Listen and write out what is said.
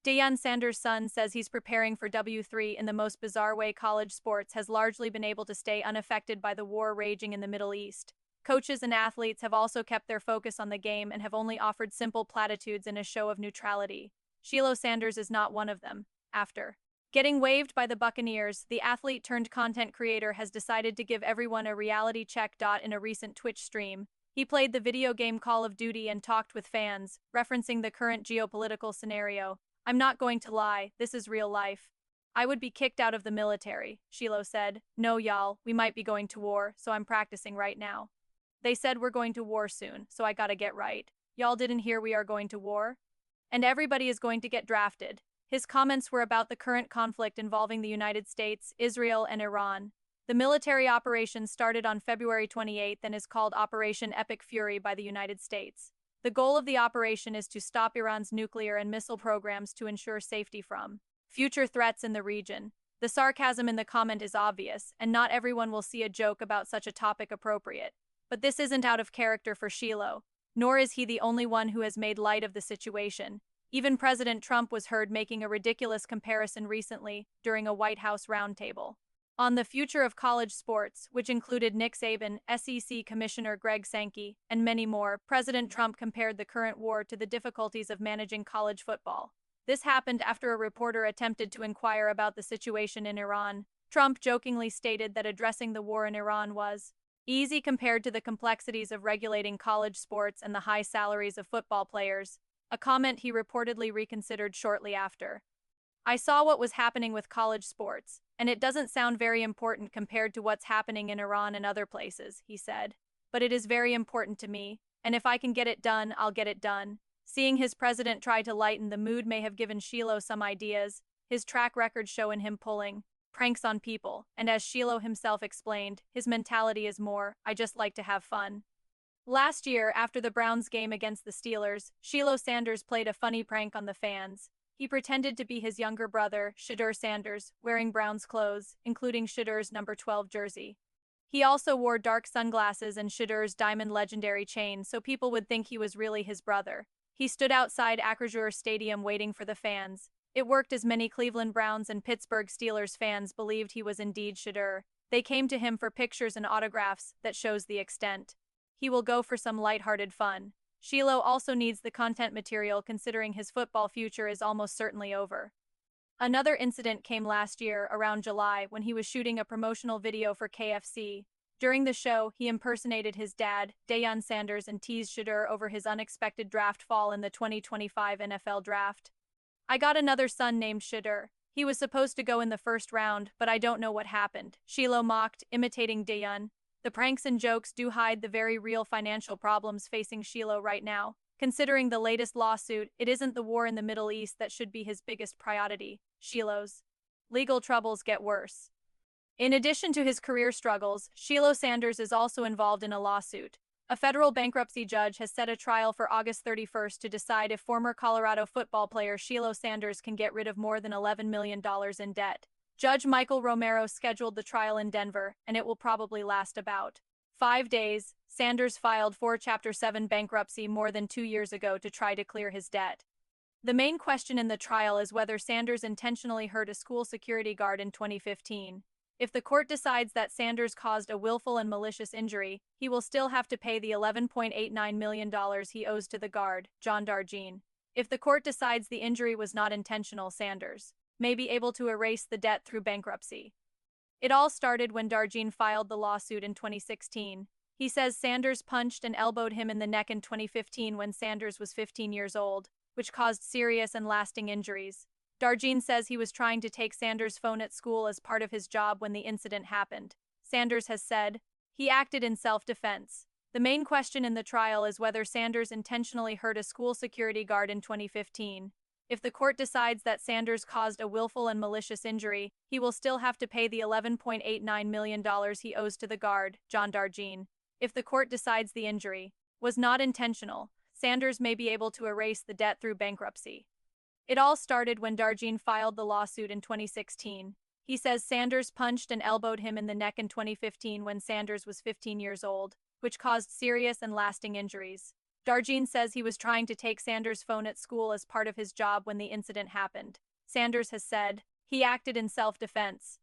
Deion Sanders' son says he's preparing for W3 in the most bizarre way. College sports has largely been able to stay unaffected by the war raging in the Middle East. Coaches and athletes have also kept their focus on the game and have only offered simple platitudes in a show of neutrality. Shiloh Sanders is not one of them. After getting waived by the Buccaneers, the athlete turned content creator has decided to give everyone a reality check. In a recent Twitch stream, he played the video game Call of Duty and talked with fans, referencing the current geopolitical scenario. "I'm not going to lie, this is real life. I would be kicked out of the military," Shiloh said. "No, y'all, we might be going to war, so I'm practicing right now. They said we're going to war soon, so I gotta get right. Y'all didn't hear we are going to war? And everybody is going to get drafted." His comments were about the current conflict involving the United States, Israel, and Iran. The military operation started on February 28th and is called Operation Epic Fury by the United States. The goal of the operation is to stop Iran's nuclear and missile programs to ensure safety from future threats in the region. The sarcasm in the comment is obvious, and not everyone will see a joke about such a topic appropriate. But this isn't out of character for Shiloh, nor is he the only one who has made light of the situation. Even President Trump was heard making a ridiculous comparison recently during a White House roundtable on the future of college sports, which included Nick Saban, SEC Commissioner Greg Sankey, and many more. President Trump compared the current war to the difficulties of managing college football. This happened after a reporter attempted to inquire about the situation in Iran. Trump jokingly stated that addressing the war in Iran was easy compared to the complexities of regulating college sports and the high salaries of football players, a comment he reportedly reconsidered shortly after. "I saw what was happening with college sports, and it doesn't sound very important compared to what's happening in Iran and other places," he said. "But it is very important to me, and if I can get it done, I'll get it done." Seeing his president try to lighten the mood may have given Shiloh some ideas. His track record showing him pulling pranks on people, and as Shiloh himself explained, his mentality is more, "I just like to have fun." Last year, after the Browns game against the Steelers, Shiloh Sanders played a funny prank on the fans. He pretended to be his younger brother, Shedeur Sanders, wearing Browns clothes, including Shedeur's number 12 jersey. He also wore dark sunglasses and Shedeur's diamond legendary chain so people would think he was really his brother. He stood outside Acrisure Stadium waiting for the fans. It worked as many Cleveland Browns and Pittsburgh Steelers fans believed he was indeed Shedeur. They came to him for pictures and autographs that shows the extent he will go for some lighthearted fun. Shiloh also needs the content material considering his football future is almost certainly over. Another incident came last year, around July, when he was shooting a promotional video for KFC. During the show, he impersonated his dad, Deion Sanders, and teased Shedeur over his unexpected draft fall in the 2025 NFL Draft. "I got another son named Shedeur. He was supposed to go in the first round, but I don't know what happened," Shiloh mocked, imitating Deion. The pranks and jokes do hide the very real financial problems facing Shiloh right now. Considering the latest lawsuit, it isn't the war in the Middle East that should be his biggest priority. Shiloh's legal troubles get worse. In addition to his career struggles, Shiloh Sanders is also involved in a lawsuit. A federal bankruptcy judge has set a trial for August 31st to decide if former Colorado football player Shiloh Sanders can get rid of more than $11 million in debt. Judge Michael Romero scheduled the trial in Denver, and it will probably last about 5 days. Sanders filed for Chapter 7 bankruptcy more than 2 years ago to try to clear his debt. The main question in the trial is whether Sanders intentionally hurt a school security guard in 2015. If the court decides that Sanders caused a willful and malicious injury, he will still have to pay the $11.89 million he owes to the guard, John Darjean. If the court decides the injury was not intentional, Sanders may be able to erase the debt through bankruptcy. It all started when Darjean filed the lawsuit in 2016. He says Sanders punched and elbowed him in the neck in 2015 when Sanders was 15 years old, which caused serious and lasting injuries. Darjean says he was trying to take Sanders' phone at school as part of his job when the incident happened. Sanders has said he acted in self-defense. The main question in the trial is whether Sanders intentionally hurt a school security guard in 2015. If the court decides that Sanders caused a willful and malicious injury, he will still have to pay the $11.89 million he owes to the guard, John Darjean. If the court decides the injury was not intentional, Sanders may be able to erase the debt through bankruptcy. It all started when Darjean filed the lawsuit in 2016. He says Sanders punched and elbowed him in the neck in 2015 when Sanders was 15 years old, which caused serious and lasting injuries. Darjean says he was trying to take Sanders' phone at school as part of his job when the incident happened. Sanders has said, he acted in self-defense.